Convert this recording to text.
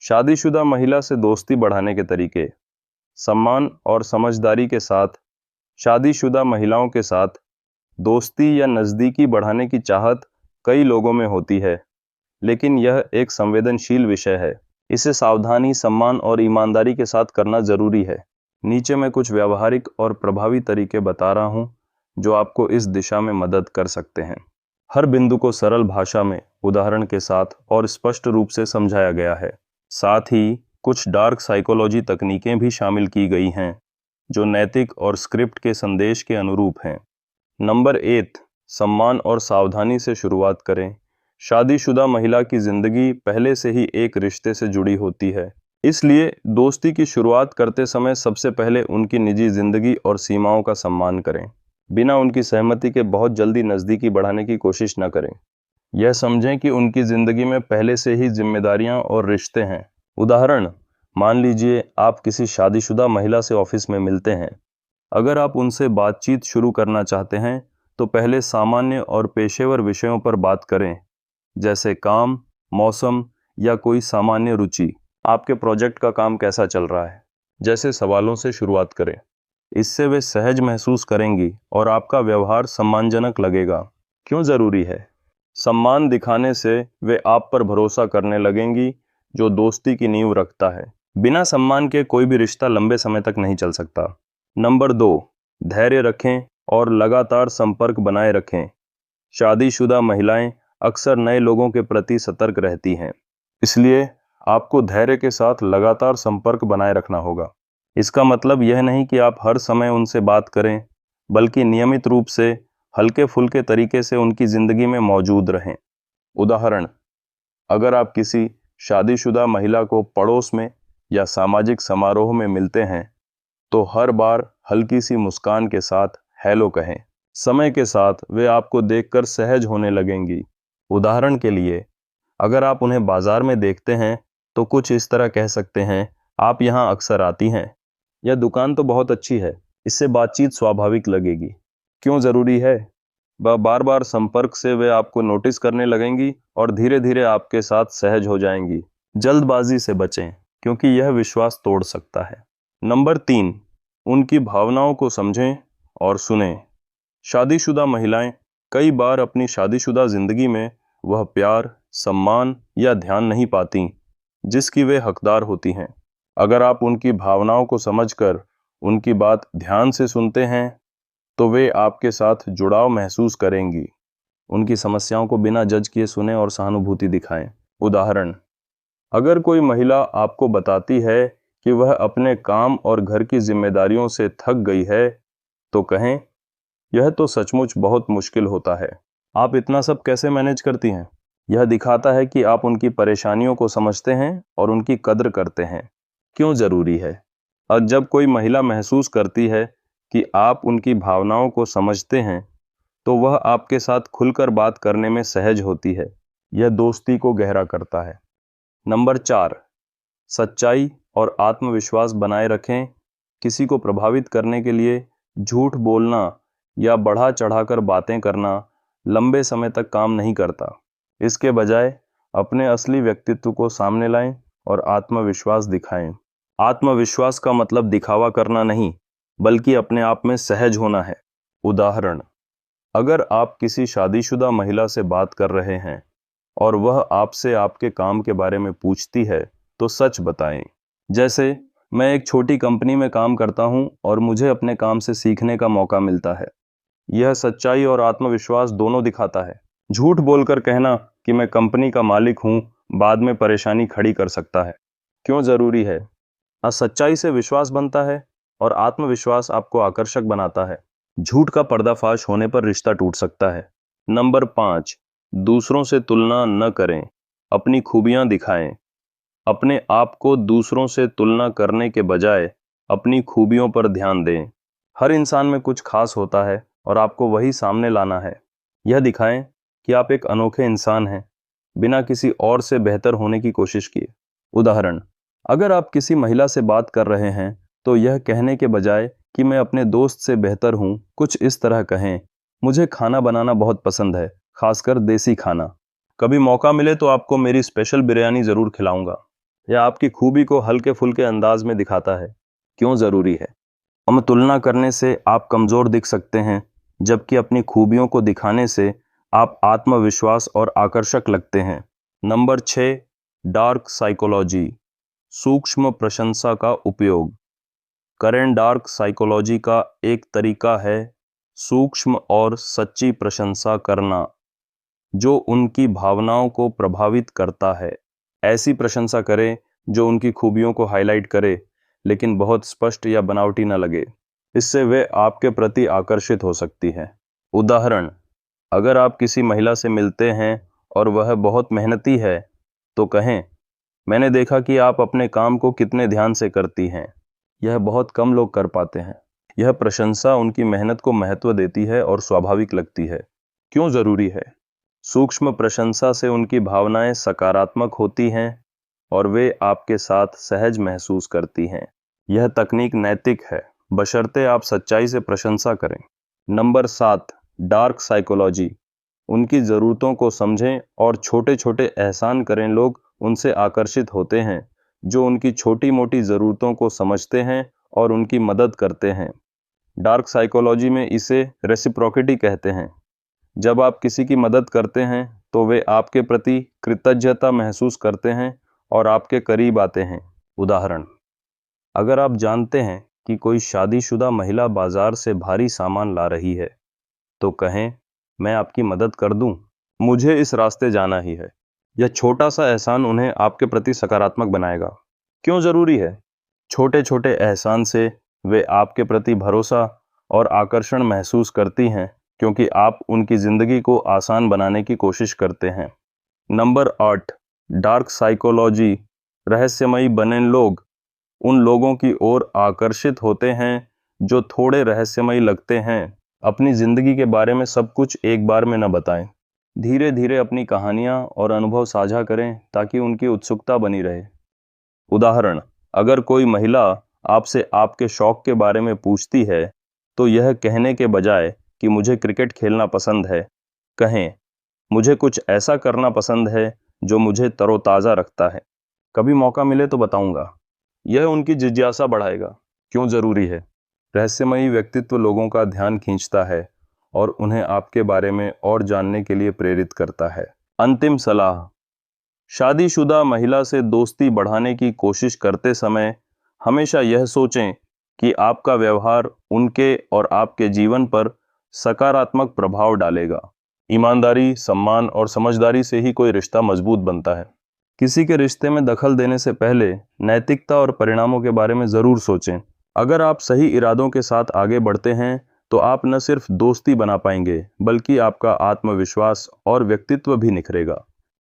शादीशुदा महिला से दोस्ती बढ़ाने के तरीके। सम्मान और समझदारी के साथ शादीशुदा महिलाओं के साथ दोस्ती या नज़दीकी बढ़ाने की चाहत कई लोगों में होती है, लेकिन यह एक संवेदनशील विषय है। इसे सावधानी, सम्मान और ईमानदारी के साथ करना जरूरी है। नीचे मैं कुछ व्यावहारिक और प्रभावी तरीके बता रहा हूँ जो आपको इस दिशा में मदद कर सकते हैं। हर बिंदु को सरल भाषा में, उदाहरण के साथ और स्पष्ट रूप से समझाया गया है। साथ ही कुछ डार्क साइकोलॉजी तकनीकें भी शामिल की गई हैं जो नैतिक और स्क्रिप्ट के संदेश के अनुरूप हैं। नंबर 8, सम्मान और सावधानी से शुरुआत करें। शादीशुदा महिला की जिंदगी पहले से ही एक रिश्ते से जुड़ी होती है, इसलिए दोस्ती की शुरुआत करते समय सबसे पहले उनकी निजी जिंदगी और सीमाओं का सम्मान करें। बिना उनकी सहमति के बहुत जल्दी नज़दीकी बढ़ाने की कोशिश न करें। यह समझें कि उनकी जिंदगी में पहले से ही जिम्मेदारियां और रिश्ते हैं। उदाहरण, मान लीजिए आप किसी शादीशुदा महिला से ऑफिस में मिलते हैं। अगर आप उनसे बातचीत शुरू करना चाहते हैं तो पहले सामान्य और पेशेवर विषयों पर बात करें, जैसे काम, मौसम या कोई सामान्य रुचि। आपके प्रोजेक्ट का काम कैसा चल रहा है, जैसे सवालों से शुरुआत करें। इससे वे सहज महसूस करेंगी और आपका व्यवहार सम्मानजनक लगेगा। क्यों ज़रूरी है? सम्मान दिखाने से वे आप पर भरोसा करने लगेंगी, जो दोस्ती की नींव रखता है। बिना सम्मान के कोई भी रिश्ता लंबे समय तक नहीं चल सकता। नंबर 2, धैर्य रखें और लगातार संपर्क बनाए रखें। शादीशुदा महिलाएं अक्सर नए लोगों के प्रति सतर्क रहती हैं, इसलिए आपको धैर्य के साथ लगातार संपर्क बनाए रखना होगा। इसका मतलब यह नहीं कि आप हर समय उनसे बात करें, बल्कि नियमित रूप से हल्के फुल्के तरीके से उनकी ज़िंदगी में मौजूद रहें। उदाहरण, अगर आप किसी शादीशुदा महिला को पड़ोस में या सामाजिक समारोह में मिलते हैं, तो हर बार हल्की सी मुस्कान के साथ हेलो कहें। समय के साथ वे आपको देखकर सहज होने लगेंगी। उदाहरण के लिए, अगर आप उन्हें बाजार में देखते हैं तो कुछ इस तरह कह सकते हैं, आप यहाँ अक्सर आती हैं। यह दुकान तो बहुत अच्छी है। इससे बातचीत स्वाभाविक लगेगी। क्यों ज़रूरी है? बार बार संपर्क से वे आपको नोटिस करने लगेंगी और धीरे धीरे आपके साथ सहज हो जाएंगी। जल्दबाजी से बचें, क्योंकि यह विश्वास तोड़ सकता है। नंबर 3, उनकी भावनाओं को समझें और सुनें। शादीशुदा महिलाएं कई बार अपनी शादीशुदा जिंदगी में वह प्यार, सम्मान या ध्यान नहीं पाती जिसकी वे हकदार होती हैं। अगर आप उनकी भावनाओं को समझकर उनकी बात ध्यान से सुनते हैं, तो वे आपके साथ जुड़ाव महसूस करेंगी। उनकी समस्याओं को बिना जज किए सुनें और सहानुभूति दिखाएं। उदाहरण, अगर कोई महिला आपको बताती है कि वह अपने काम और घर की जिम्मेदारियों से थक गई है, तो कहें, यह तो सचमुच बहुत मुश्किल होता है। आप इतना सब कैसे मैनेज करती हैं? यह दिखाता है कि आप उनकी परेशानियों को समझते हैं और उनकी कद्र करते हैं। क्यों ज़रूरी है? और जब कोई महिला महसूस करती है कि आप उनकी भावनाओं को समझते हैं, तो वह आपके साथ खुलकर बात करने में सहज होती है। यह दोस्ती को गहरा करता है। नंबर 4, सच्चाई और आत्मविश्वास बनाए रखें। किसी को प्रभावित करने के लिए झूठ बोलना या बढ़ा चढ़ाकर बातें करना लंबे समय तक काम नहीं करता। इसके बजाय अपने असली व्यक्तित्व को सामने लाएं और आत्मविश्वास दिखाएं। आत्मविश्वास का मतलब दिखावा करना नहीं, बल्कि अपने आप में सहज होना है। उदाहरण, अगर आप किसी शादीशुदा महिला से बात कर रहे हैं और वह आपसे आपके काम के बारे में पूछती है, तो सच बताएं। जैसे, मैं एक छोटी कंपनी में काम करता हूं और मुझे अपने काम से सीखने का मौका मिलता है। यह सच्चाई और आत्मविश्वास दोनों दिखाता है। झूठ बोलकर कहना कि मैं कंपनी का मालिक हूं, बाद में परेशानी खड़ी कर सकता है। क्यों ज़रूरी है? सच्चाई से विश्वास बनता है और आत्मविश्वास आपको आकर्षक बनाता है। झूठ का पर्दाफाश होने पर रिश्ता टूट सकता है। नंबर 5, दूसरों से तुलना न करें, अपनी खूबियां दिखाएं। अपने आप को दूसरों से तुलना करने के बजाय अपनी खूबियों पर ध्यान दें। हर इंसान में कुछ खास होता है और आपको वही सामने लाना है। यह दिखाएं कि आप एक अनोखे इंसान हैं, बिना किसी और से बेहतर होने की कोशिश किए। उदाहरण, अगर आप किसी महिला से बात कर रहे हैं, तो यह कहने के बजाय कि मैं अपने दोस्त से बेहतर हूँ, कुछ इस तरह कहें, मुझे खाना बनाना बहुत पसंद है, खासकर देसी खाना। कभी मौका मिले तो आपको मेरी स्पेशल बिरयानी ज़रूर खिलाऊंगा। या आपकी खूबी को हल्के फुल्के अंदाज में दिखाता है? क्यों ज़रूरी है? हम तुलना करने से आप कमज़ोर दिख सकते हैं, जबकि अपनी खूबियों को दिखाने से आप आत्मविश्वास और आकर्षक लगते हैं। नंबर 6, डार्क साइकोलॉजी, सूक्ष्म प्रशंसा का उपयोग। करेन डार्क साइकोलॉजी का एक तरीका है सूक्ष्म और सच्ची प्रशंसा करना, जो उनकी भावनाओं को प्रभावित करता है। ऐसी प्रशंसा करें जो उनकी खूबियों को हाईलाइट करे, लेकिन बहुत स्पष्ट या बनावटी न लगे। इससे वे आपके प्रति आकर्षित हो सकती है। उदाहरण, अगर आप किसी महिला से मिलते हैं और वह बहुत मेहनती है, तो कहें, मैंने देखा कि आप अपने काम को कितने ध्यान से करती हैं। यह बहुत कम लोग कर पाते हैं। यह प्रशंसा उनकी मेहनत को महत्व देती है और स्वाभाविक लगती है। क्यों ज़रूरी है? सूक्ष्म प्रशंसा से उनकी भावनाएं सकारात्मक होती हैं और वे आपके साथ सहज महसूस करती हैं। यह तकनीक नैतिक है, बशर्ते आप सच्चाई से प्रशंसा करें। नंबर 7, डार्क साइकोलॉजी, उनकी ज़रूरतों को समझें और छोटे छोटे एहसान करें। लोग उनसे आकर्षित होते हैं जो उनकी छोटी मोटी ज़रूरतों को समझते हैं और उनकी मदद करते हैं। डार्क साइकोलॉजी में इसे रेसिप्रोसिटी कहते हैं। जब आप किसी की मदद करते हैं तो वे आपके प्रति कृतज्ञता महसूस करते हैं और आपके करीब आते हैं। उदाहरण, अगर आप जानते हैं कि कोई शादीशुदा महिला बाजार से भारी सामान ला रही है, तो कहें, मैं आपकी मदद कर दूं, मुझे इस रास्ते जाना ही है। यह छोटा सा एहसान उन्हें आपके प्रति सकारात्मक बनाएगा। क्यों ज़रूरी है? छोटे छोटे एहसान से वे आपके प्रति भरोसा और आकर्षण महसूस करती हैं, क्योंकि आप उनकी ज़िंदगी को आसान बनाने की कोशिश करते हैं। नंबर 8, डार्क साइकोलॉजी, रहस्यमयी बने लोग उन लोगों की ओर आकर्षित होते हैं जो थोड़े रहस्यमयी लगते हैं। अपनी ज़िंदगी के बारे में सब कुछ एक बार में न बताएं। धीरे धीरे अपनी कहानियाँ और अनुभव साझा करें ताकि उनकी उत्सुकता बनी रहे। उदाहरण, अगर कोई महिला आपसे आपके शौक के बारे में पूछती है, तो यह कहने के बजाय कि मुझे क्रिकेट खेलना पसंद है, कहें, मुझे कुछ ऐसा करना पसंद है जो मुझे तरोताज़ा रखता है। कभी मौका मिले तो बताऊंगा। यह उनकी जिज्ञासा बढ़ाएगा। क्यों ज़रूरी है? रहस्यमयी व्यक्तित्व लोगों का ध्यान खींचता है और उन्हें आपके बारे में और जानने के लिए प्रेरित करता है। अंतिम सलाह, शादीशुदा महिला से दोस्ती बढ़ाने की कोशिश करते समय हमेशा यह सोचें कि आपका व्यवहार उनके और आपके जीवन पर सकारात्मक प्रभाव डालेगा। ईमानदारी, सम्मान और समझदारी से ही कोई रिश्ता मजबूत बनता है। किसी के रिश्ते में दखल देने से पहले नैतिकता और परिणामों के बारे में ज़रूर सोचें। अगर आप सही इरादों के साथ आगे बढ़ते हैं तो आप न सिर्फ दोस्ती बना पाएंगे, बल्कि आपका आत्मविश्वास और व्यक्तित्व भी निखरेगा।